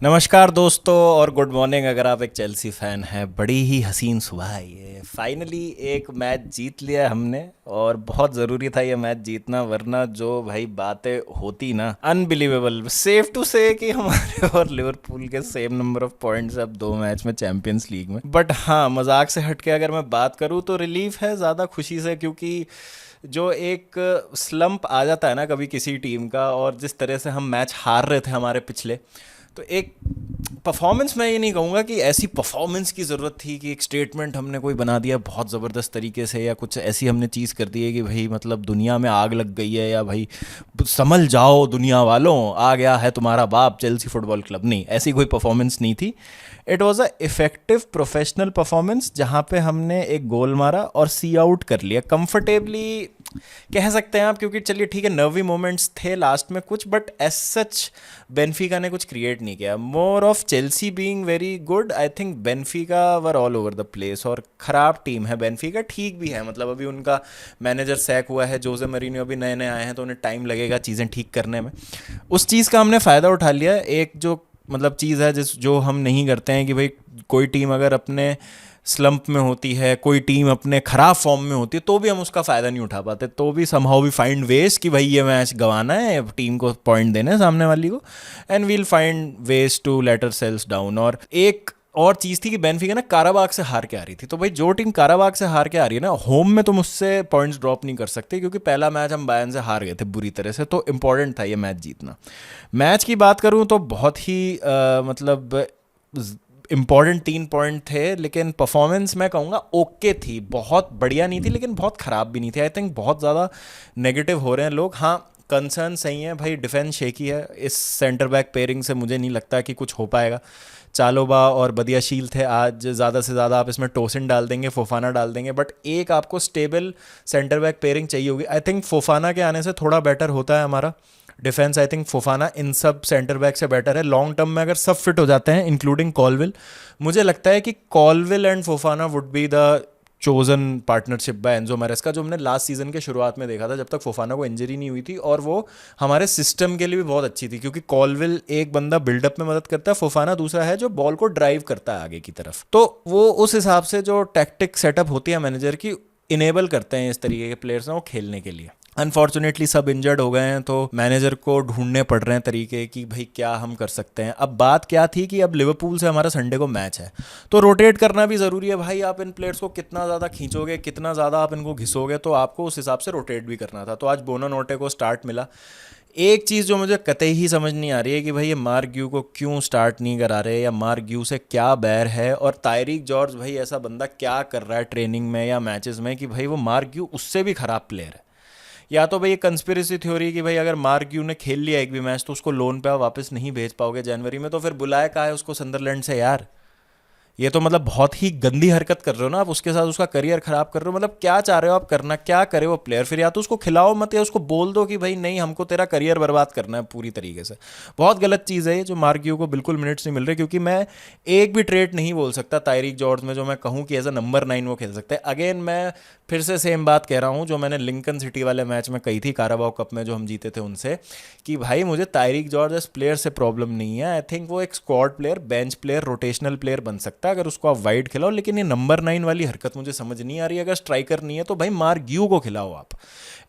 नमस्कार दोस्तों और गुड मॉर्निंग। अगर आप एक चेल्सी फैन हैं, बड़ी ही हसीन सुबह है ये। फाइनली एक मैच जीत लिया हमने और बहुत ज़रूरी था ये मैच जीतना, वरना जो भाई बातें होती ना, अनबिलीवेबल। सेफ टू से कि हमारे और लिवरपूल के सेम नंबर ऑफ पॉइंट्स अब 2 मैच में चैंपियंस लीग में। बट हाँ, मजाक से हट के अगर मैं बात करूँ तो रिलीफ है ज़्यादा खुशी से, क्योंकि जो एक स्लंप आ जाता है ना कभी किसी टीम का, और जिस तरह से हम मैच हार रहे थे हमारे पिछले, तो एक परफॉर्मेंस, मैं ये नहीं कहूँगा कि ऐसी परफॉर्मेंस की ज़रूरत थी कि एक स्टेटमेंट हमने कोई बना दिया बहुत ज़बरदस्त तरीके से, या कुछ ऐसी हमने चीज़ कर दी है कि भाई मतलब दुनिया में आग लग गई है, या भाई संभल जाओ दुनिया वालों, आ गया है तुम्हारा बाप चेल्सी फुटबॉल क्लब। नहीं, ऐसी कोई परफॉर्मेंस नहीं थी। It was a effective professional performance जहाँ पे हमने एक गोल मारा और सी आउट कर लिया कंफर्टेबली, कह सकते हैं आप। क्योंकि चलिए ठीक है, नर्वी मोमेंट्स थे लास्ट में कुछ, बट एज सच बेनफिका ने कुछ क्रिएट नहीं किया। More of Chelsea being very good, I think Benfica were all over the place. और ख़राब टीम है बेनफिका, ठीक भी है, मतलब अभी उनका मैनेजर सैक हुआ है, जोजे मरीनो अभी नए नए आए हैं, तो उन्हें टाइम लगेगा चीज़ें ठीक करने में। उस चीज़ का हमने फ़ायदा उठा लिया। एक जो मतलब चीज़ है जो हम नहीं करते हैं कि भाई कोई टीम अगर अपने स्लंप में होती है, कोई टीम अपने ख़राब फॉर्म में होती है, तो भी हम उसका फ़ायदा नहीं उठा पाते, तो भी समहाउ वी फाइंड वेज कि भाई ये मैच गंवाना है, टीम को पॉइंट देना है सामने वाली को, and we'll find ways to let ourselves down. और एक और चीज़ थी कि बेनफिका ना काराबाग से हार के आ रही थी, तो भाई जो टीम काराबाग से हार के आ रही है ना, होम में तुम उससे पॉइंट्स ड्रॉप नहीं कर सकते, क्योंकि पहला मैच हम बायर्न से हार गए थे बुरी तरह से, तो इंपॉर्टेंट था ये मैच जीतना। मैच की बात करूँ तो बहुत ही मतलब इम्पॉर्टेंट 3 पॉइंट थे, लेकिन परफॉर्मेंस मैं कहूँगा ओके थी, बहुत बढ़िया नहीं थी लेकिन बहुत ख़राब भी नहीं थी। आई थिंक बहुत ज़्यादा नेगेटिव हो रहे हैं लोग। हाँ, कंसर्न सही है भाई, डिफेंस शेकी है, इस सेंटर बैक पेयरिंग से मुझे नहीं लगता कि कुछ हो पाएगा। चालोबा और बदियाशील थे आज, ज़्यादा से ज़्यादा आप इसमें टोसिन डाल देंगे, फोफाना डाल देंगे, बट एक आपको स्टेबल सेंटर बैक पेयरिंग चाहिए होगी। आई थिंक फोफाना के आने से थोड़ा बेटर होता है हमारा defence. I think Fofana in sub centre back से बेटर है लॉन्ग टर्म में, अगर सब फिट हो जाते हैं इंक्लूडिंग कॉलविल। मुझे लगता है कि Colwill and Fofana would be the chosen partnership by Enzo Maresca, जो हमने लास्ट सीजन के शुरुआत में देखा था जब तक फोफाना को इंजरी नहीं हुई थी, और वो हमारे सिस्टम के लिए भी बहुत अच्छी थी, क्योंकि कॉलविल एक बंदा बिल्डअप में मदद करता है, फोफाना दूसरा है जो बॉल को ड्राइव करता है आगे की तरफ। तो वो उस हिसाब से जो टैक्टिक सेटअप होती है मैनेजर की, इनेबल करते हैं इस तरीके के प्लेयर्स को खेलने के लिए। अनफॉर्चुनेटली सब इंजर्ड हो गए हैं, तो मैनेजर को ढूंढने पड़ रहे हैं तरीके कि भाई क्या हम कर सकते हैं। अब बात क्या थी कि अब लिवरपूल से हमारा संडे को मैच है, तो रोटेट करना भी ज़रूरी है भाई। आप इन प्लेयर्स को कितना ज़्यादा खींचोगे, कितना ज़्यादा आप इनको घिसोगे, तो आपको उस हिसाब से रोटेट भी करना था। तो आज बोनानोटे को स्टार्ट मिला। एक चीज़ जो मुझे कतई ही समझ नहीं आ रही है कि भाई ये मार्क ग्यू को क्यों स्टार्ट नहीं करा रहे, या मार्क ग्यू से क्या बैर है, और तायरिक जॉर्ज भाई ऐसा बंदा क्या कर रहा है ट्रेनिंग में या मैचेस में कि भाई वो मार्क ग्यू उससे भी ख़राब प्लेयर है। या तो भाई ये कंस्पिरेसी थ्योरी कि भाई अगर मार्क यू ने खेल लिया एक भी मैच तो उसको लोन पे आप वापस नहीं भेज पाओगे जनवरी में, तो फिर बुलाया कहा है उसको संदरलैंड से यार। ये तो मतलब बहुत ही गंदी हरकत कर रहे हो ना आप, उसके साथ उसका करियर खराब कर रहे हो। मतलब क्या चाह रहे हो आप करना, क्या करे वो प्लेयर? फिर या तो उसको खिलाओ मत, या उसको बोल दो कि भाई नहीं, हमको तेरा करियर बर्बाद करना है पूरी तरीके से। बहुत गलत चीज़ है ये, जो मार्क यू को बिल्कुल मिनट्स नहीं मिल रहे, क्योंकि मैं एक भी ट्रेट नहीं बोल सकता तायरिक जॉर्ज में जो मैं कहूँ कि एज अ नंबर 9 वो खेल सकते हैं। अगेन मैं फिर से सेम बात कह रहा हूँ जो मैंने लिंकन सिटी वाले मैच में कही थी, काराबाओ कप में जो हम जीते थे उनसे, कि भाई मुझे तायरिक जॉर्ज एस प्लेयर से प्रॉब्लम नहीं है। आई थिंक वो एक squad player, bench player, rotational player बन सकता है अगर उसको आप वाइड खिलाओ, लेकिन ये नंबर 9 वाली हरकत मुझे समझ नहीं आ रही। अगर स्ट्राइकर नहीं है तो भाई मार्क ग्यू को खिलाओ आप।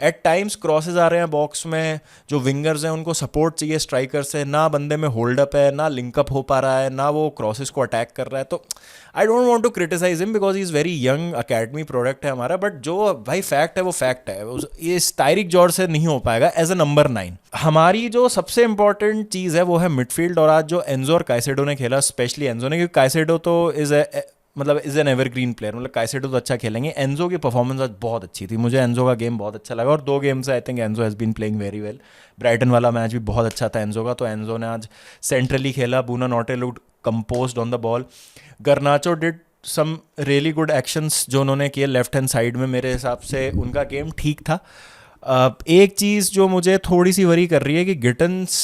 एट टाइम्स क्रॉसेज आ रहे हैं बॉक्स में, जो विंगर्स हैं उनको सपोर्ट चाहिए स्ट्राइकर से, ना बंदे में होल्ड अप है, ना लिंकअप हो पा रहा है, ना वो क्रॉसेज को अटैक कर रहा है। तो I don't want to criticise him because he is very young, academy product है हमारा, बट जो भाई फैक्ट है वो फैक्ट है। ये तायरिक जॉर्ज से नहीं हो पाएगा एज अ नंबर 9। हमारी जो सबसे इंपॉर्टेंट चीज़ है वो है मिडफील्ड, और आज जो एंजो और काइसेडो ने खेला, स्पेशली एंजो ने, क्योंकि काइसेडो तो इज़ एन एवरग्रीन प्लेयर, मतलब काइसेडो तो अच्छा खेलेंगे। एंजो की परफॉर्मेंस आज बहुत अच्छी थी, मुझे एंजो का गेम बहुत अच्छा लगा, और 2 गेम से I think Enzo has been playing very well. Brighton वाला मैच भी बहुत अच्छा था एंजो का, तो एंजो ने आज सेंट्रली खेला। Buonanotte looked composed on the ball. Garnacho did some really good actions जो उन्होंने किए लेफ्ट हैंड साइड में, मेरे हिसाब से उनका गेम ठीक था। एक चीज़ जो मुझे थोड़ी सी वरी कर रही है कि गिटन्स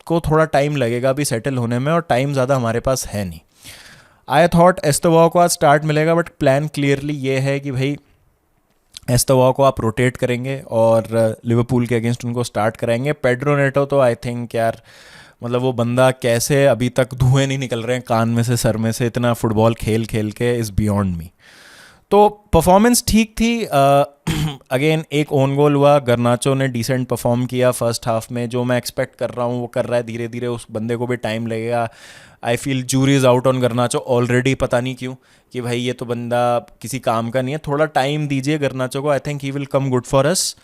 को थोड़ा टाइम लगेगा अभी सेटल होने में, और टाइम ज़्यादा हमारे पास है नहीं। आई थॉट एस्तोवा को आज स्टार्ट मिलेगा, बट प्लान क्लियरली ये है कि भाई एस्तोवा को आप रोटेट करेंगे और लिवरपूल के अगेंस्ट उनको स्टार्ट कराएंगे। पेड्रो नेटो तो आई थिंक यार मतलब वो बंदा कैसे अभी तक धुएं नहीं निकल रहे हैं कान में से, सर में से, इतना फुटबॉल खेल खेल के इज़ बियॉन्ड मी। तो परफॉर्मेंस ठीक थी। अगेन एक ओन गोल हुआ, गर्नाचो ने डिसेंट परफॉर्म किया फर्स्ट हाफ में, जो मैं एक्सपेक्ट कर रहा हूँ वो कर रहा है। धीरे धीरे उस बंदे को भी टाइम लगेगा। I feel jury is out on Garnacho already, पता नहीं क्यों, कि भाई ये तो बंदा किसी काम का नहीं है, थोड़ा टाइम दीजिए गर्नाचो को। I think he will come good for us.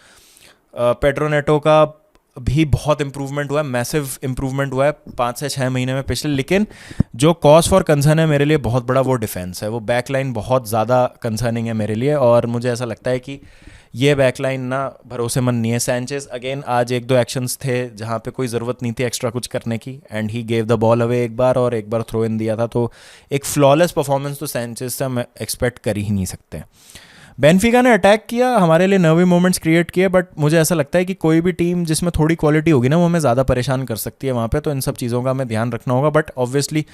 Pedro Neto का भी बहुत इंप्रूवमेंट हुआ है, मैसिव इंप्रूवमेंट हुआ है 5 से 6 महीने में पिछले। लेकिन जो कॉज फॉर कंसर्न है मेरे लिए बहुत बड़ा, वो डिफेंस है। वो बैकलाइन बहुत ज़्यादा कंसर्निंग है मेरे लिए, और मुझे ऐसा लगता है कि ये बैकलाइन ना भरोसेमंद नहीं है। सैंचेज अगेन आज एक दो एक्शंस थे जहाँ पे कोई ज़रूरत नहीं थी एक्स्ट्रा कुछ करने की, and he gave the ball away एक बार, और एक बार थ्रो इन दिया था। तो एक फ्लॉलेस परफॉर्मेंस तो सैंचेज से हम एक्सपेक्ट कर ही नहीं सकते। बेनफिका ने अटैक किया, हमारे लिए नर्वी मोमेंट्स क्रिएट किए, बट मुझे ऐसा लगता है कि कोई भी टीम जिसमें थोड़ी क्वालिटी होगी ना, वो हमें ज़्यादा परेशान कर सकती है वहाँ पे। तो इन सब चीज़ों का हमें ध्यान रखना होगा। बट ऑब्वियसली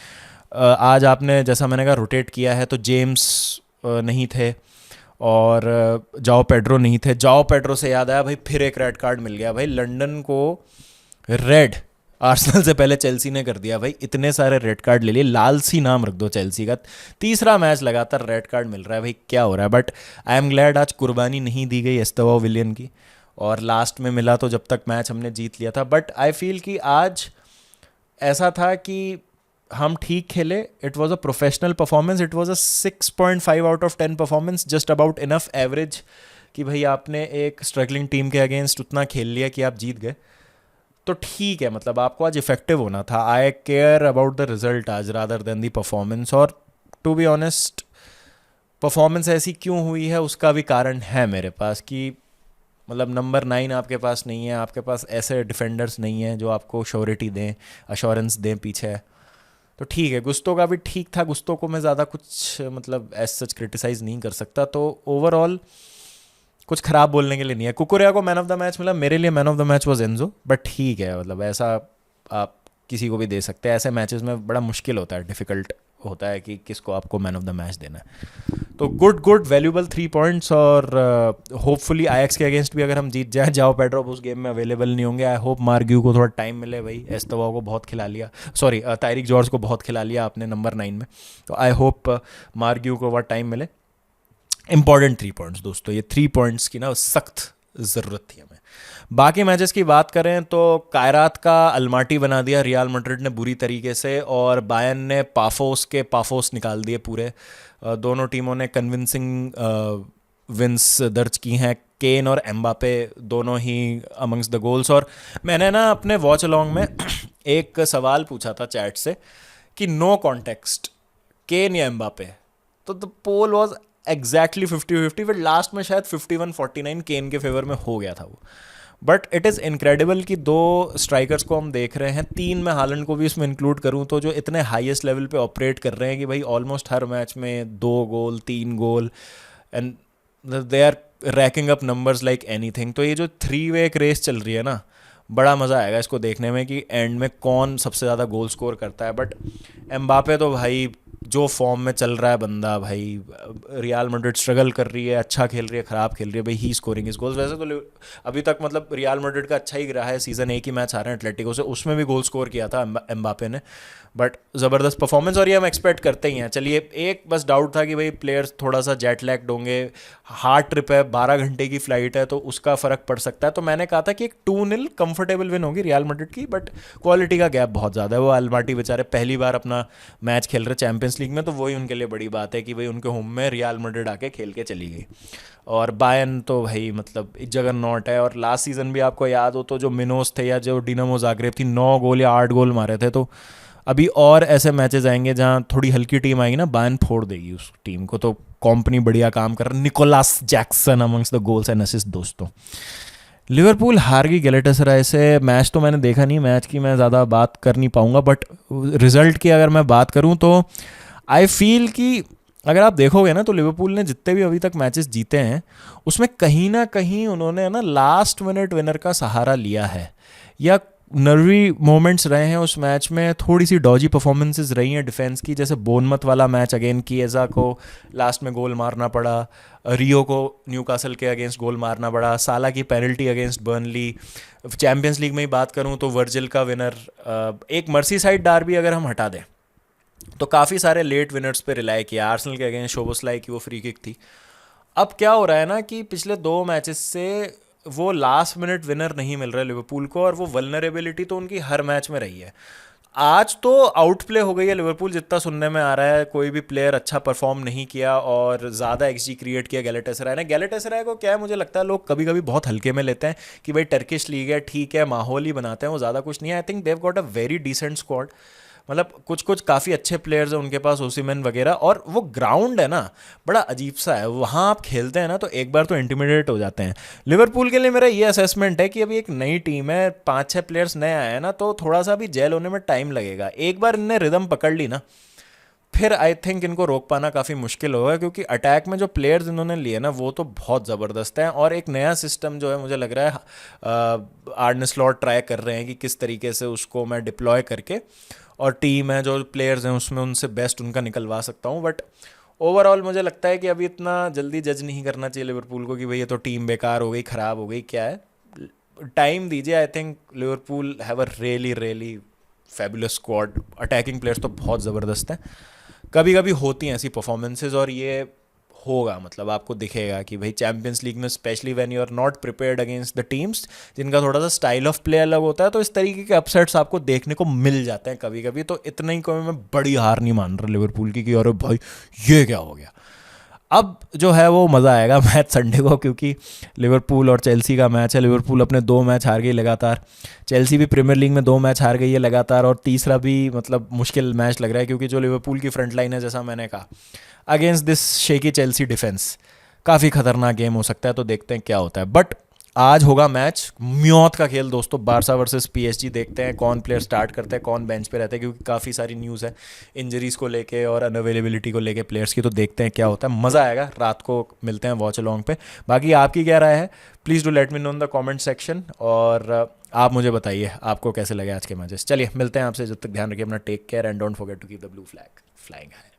आज आपने, जैसा मैंने कहा, रोटेट किया है, तो जेम्स नहीं थे और जाओ पेड्रो नहीं थे। जाओ पेड्रो से याद आया भाई, फिर एक रेड कार्ड मिल गया भाई। लंदन को रेड, आर्सेनल से पहले चेल्सी ने कर दिया भाई। इतने सारे रेड कार्ड ले लिए, लाल सी नाम रख दो चेल्सी का। तीसरा मैच लगातार रेड कार्ड मिल रहा है भाई, क्या हो रहा है। बट आई एम ग्लैड आज कुर्बानी नहीं दी गई एस्तेवो विलियन की, और लास्ट में मिला तो जब तक मैच हमने जीत लिया था। बट आई फील कि आज ऐसा था कि हम ठीक खेले। It was a professional performance, it was a 6.5 out of 10 performance, just about enough average, कि भाई आपने एक स्ट्रगलिंग टीम के अगेंस्ट उतना खेल लिया कि आप जीत गए। तो ठीक है, मतलब आपको आज इफेक्टिव होना था। आई केयर अबाउट द रिजल्ट आज रादर देन दी परफॉर्मेंस। और टू बी ऑनेस्ट, परफॉर्मेंस ऐसी क्यों हुई है उसका भी कारण है मेरे पास, कि मतलब नंबर 9 आपके पास नहीं है, आपके पास ऐसे डिफेंडर्स नहीं है जो आपको श्योरिटी दें, अश्योरेंस दें पीछे। तो ठीक है, गुस्तो का भी ठीक था। गुस्तो को मैं ज़्यादा कुछ मतलब एज सच क्रिटिसाइज़ नहीं कर सकता। तो ओवरऑल कुछ ख़राब बोलने के लिए नहीं है। कुकुरेया को मैन ऑफ द मैच मिला, मेरे लिए man of the match was एनजो। But ठीक है, मतलब ऐसा आप किसी को भी दे सकते हैं। ऐसे मैचेस में बड़ा मुश्किल होता है, डिफ़िकल्ट होता है कि किसको आपको मैन ऑफ द मैच देना है। तो गुड वैल्यूबल 3 पॉइंट्स। और होपफुली आईएक्स के अगेंस्ट भी अगर हम जीत जाए, जाओ पेड्रो उस गेम में अवेलेबल नहीं होंगे। आई होप मार्ग्यू को थोड़ा टाइम मिले भाई। एस्तवा को बहुत खिला लिया, सॉरी तारिक जॉर्ज को बहुत खिला लिया आपने नंबर 9 में। तो आई होप मार्ग्यू को वह टाइम मिले। इंपॉर्टेंट 3 पॉइंट्स दोस्तों, ये 3 पॉइंट्स की ना सख्त ज़रूरत थी हमें। बाकी मैचेस की बात करें तो कायरात का अलमाटी बना दिया रियल मैड्रिड ने बुरी तरीके से, और बायर्न ने पाफोस के पाफोस निकाल दिए पूरे। दोनों टीमों ने कन्विंसिंग विंस दर्ज की हैं। केन और एम्बापे दोनों ही अमंग्स द गोल्स। और मैंने ना अपने वॉच अलॉन्ग में एक सवाल पूछा था चैट से कि नो कॉन्टेक्स्ट केन या एम्बापे, तो द पोल वॉज एग्जैक्टली 50-50, फिर लास्ट में शायद 51-49 केन के फेवर में हो गया था वो। बट इट इज़ इनक्रेडिबल कि 2 स्ट्राइकर्स को हम देख रहे हैं, 3 में हालैंड को भी इसमें इंक्लूड करूं तो, जो इतने हाईएस्ट लेवल पे ऑपरेट कर रहे हैं कि भाई ऑलमोस्ट हर मैच में 2 goal 3 goal, and they are racking up numbers like anything. तो ये जो 3 वे एक रेस चल रही है ना, बड़ा मज़ा आएगा इसको देखने में कि एंड में कौन सबसे ज़्यादा गोल स्कोर करता है। बट एम्बापे तो भाई जो फॉर्म में चल रहा है बंदा, भाई रियल मैड्रिड स्ट्रगल कर रही है, अच्छा खेल रही है, ख़राब खेल रही है, भाई ही स्कोरिंग इस गोल्स। वैसे तो अभी तक मतलब रियल मैड्रिड का अच्छा ही रहा है सीज़न। एक ही मैच आ रहे हैं एटलेटिको से, उसमें भी गोल स्कोर किया था एम्बापे ने। बट ज़बरदस्त परफॉर्मेंस, और ये हम एक्सपेक्ट करते ही हैं। चलिए, एक बस डाउट था कि भाई प्लेयर्स थोड़ा सा जेट लैग्ड होंगे, हार्ड ट्रिप है, 12 घंटे की फ़्लाइट है, तो उसका फ़र्क पड़ सकता है। तो मैंने कहा था कि एक 2-0 कंफर्टेबल विन होगी रियल मैड्रिड की, बट क्वालिटी का गैप बहुत ज़्यादा है। वो अलमाटी बेचारे पहली बार अपना मैच खेल रहे चैंपियंस लीग में, तो वही उनके लिए बड़ी बात है कि भाई उनके होम में रियल मैड्रिड आके खेल के चली गई। और बायर्न तो भाई मतलब एक जगरनॉट है। और लास्ट सीज़न भी आपको याद हो तो जो मिनोस थे या जो डिनामो ज़ाग्रेब थी, 9 गोल या 8 गोल मारे थे। तो अभी और ऐसे मैचेस आएंगे जहाँ थोड़ी हल्की टीम आएगी ना, बायर्न फोड़ देगी उस टीम को। तो कंपनी बढ़िया काम कर रहा है। Nicolas Jackson amongst the goals and assist दोस्तों। लिवरपूल हार गई गैलेटासराय से। मैच तो मैंने देखा नहीं, मैच की मैं ज़्यादा बात कर नहीं पाऊँगा, बट रिजल्ट की अगर मैं बात करूँ तो आई फील कि अगर आप देखोगे ना, तो लिवरपूल ने जितने भी अभी तक मैचेस जीते हैं उसमें कहीं ना कहीं उन्होंने ना लास्ट मिनट विनर का सहारा लिया है, या नर्वी मोमेंट्स रहे हैं उस मैच में, थोड़ी सी डॉजी परफॉर्मेंसेस रही हैं डिफेंस की, जैसे बोनमत वाला मैच अगेन किएजा को लास्ट में गोल मारना पड़ा, रियो को न्यूकासल के अगेंस्ट गोल मारना पड़ा, साला की penalty against Burnley. Champions League में ही बात करूं तो वर्जिल का विनर, एक मर्सी साइड डार्बी अगर हम हटा दें तो काफ़ी सारे लेट विनर्स पे रिलाई किया। आर्सेनल के अगेंस्ट शोबोस्लाई की वो फ्री किक थी। अब क्या हो रहा है ना कि पिछले 2 मैचेस से वो लास्ट मिनट विनर नहीं मिल रहा है लिवरपूल को, और वो वल्नरेबिलिटी तो उनकी हर मैच में रही है। आज तो आउट प्ले हो गई है लिवरपूल, जितना सुनने में आ रहा है। कोई भी प्लेयर अच्छा परफॉर्म नहीं किया और ज़्यादा एक्सजी क्रिएट किया गैलेटासराय ने। गैलेटासराय को क्या है, मुझे लगता है लोग कभी कभी बहुत हल्के में लेते हैं कि भाई टर्किश लीग है, ठीक है, माहौल ही बनाते हैं, वो ज़्यादा कुछ नहीं है। I think they got a very decent squad. मतलब कुछ कुछ काफ़ी अच्छे प्लेयर्स हैं उनके पास, ओसीमेन वगैरह। और वो ग्राउंड है ना, बड़ा अजीब सा है, वहाँ आप खेलते हैं ना तो एक बार तो इंटिमिडेट हो जाते हैं। लिवरपूल के लिए मेरा ये असेसमेंट है कि अभी एक नई टीम है, 5-6 प्लेयर्स नए आए हैं ना, तो थोड़ा सा भी जेल होने में टाइम लगेगा। एक बार इनने रिदम पकड़ ली ना, फिर आई थिंक इनको रोक पाना काफ़ी मुश्किल होगा, क्योंकि अटैक में जो प्लेयर्स इन्होंने लिए ना वो तो बहुत ज़बरदस्त हैं। और एक नया सिस्टम जो है, मुझे लग रहा है आर्ने स्लॉट ट्राई कर रहे हैं कि किस तरीके से उसको मैं डिप्लॉय करके, और टीम है जो प्लेयर्स हैं उसमें उनसे बेस्ट उनका निकलवा सकता हूँ। बट ओवरऑल मुझे लगता है कि अभी इतना जल्दी जज नहीं करना चाहिए लिवरपूल को कि भाई ये तो टीम बेकार हो गई, ख़राब हो गई, क्या है। टाइम दीजिए। I think Liverpool have a really really fabulous squad. Attacking players तो बहुत ज़बरदस्त हैं। कभी कभी होती हैं ऐसी परफॉर्मेंसेज, और ये होगा, मतलब आपको दिखेगा कि भाई चैंपियंस लीग में specially when you are not prepared against the teams जिनका थोड़ा सा स्टाइल ऑफ प्ले अलग होता है, तो इस तरीके के अपसेट्स आपको देखने को मिल जाते हैं कभी कभी। तो इतना ही कोई मैं बड़ी हार नहीं मान रहा लिवरपूल की कि अरे भाई ये क्या हो गया। अब जो है वो मज़ा आएगा मैच संडे को, क्योंकि लिवरपूल और चेल्सी का मैच है। लिवरपूल अपने 2 मैच हार गई लगातार, चेल्सी भी प्रीमियर लीग में 2 मैच हार गई है लगातार, और तीसरा भी मतलब मुश्किल मैच लग रहा है, क्योंकि जो लिवरपूल की फ्रंट लाइन है, जैसा मैंने कहा, against this shaky Chelsea defence, काफ़ी खतरनाक गेम हो सकता है। तो देखते हैं क्या होता है। बट आज होगा मैच, म्योत का खेल दोस्तों, बारसा वर्सेस पीएसजी। देखते हैं कौन प्लेयर स्टार्ट करते हैं, कौन बेंच पे रहते हैं, क्योंकि काफ़ी सारी न्यूज़ है इंजरीज़ को लेके और अनअवेलेबिलिटी को लेके प्लेयर्स की। तो देखते हैं क्या होता है, मज़ा आएगा। रात को मिलते हैं वॉच अलॉन्ग पे। बाकी आपकी क्या राय है, please do let me know in the comment section, और आप मुझे बताइए आपको कैसे लगे आज के मैचेस। चलिए मिलते हैं आपसे, जब तक ध्यान रखिए अपना, take care and don't forget to keep the blue flag flying high.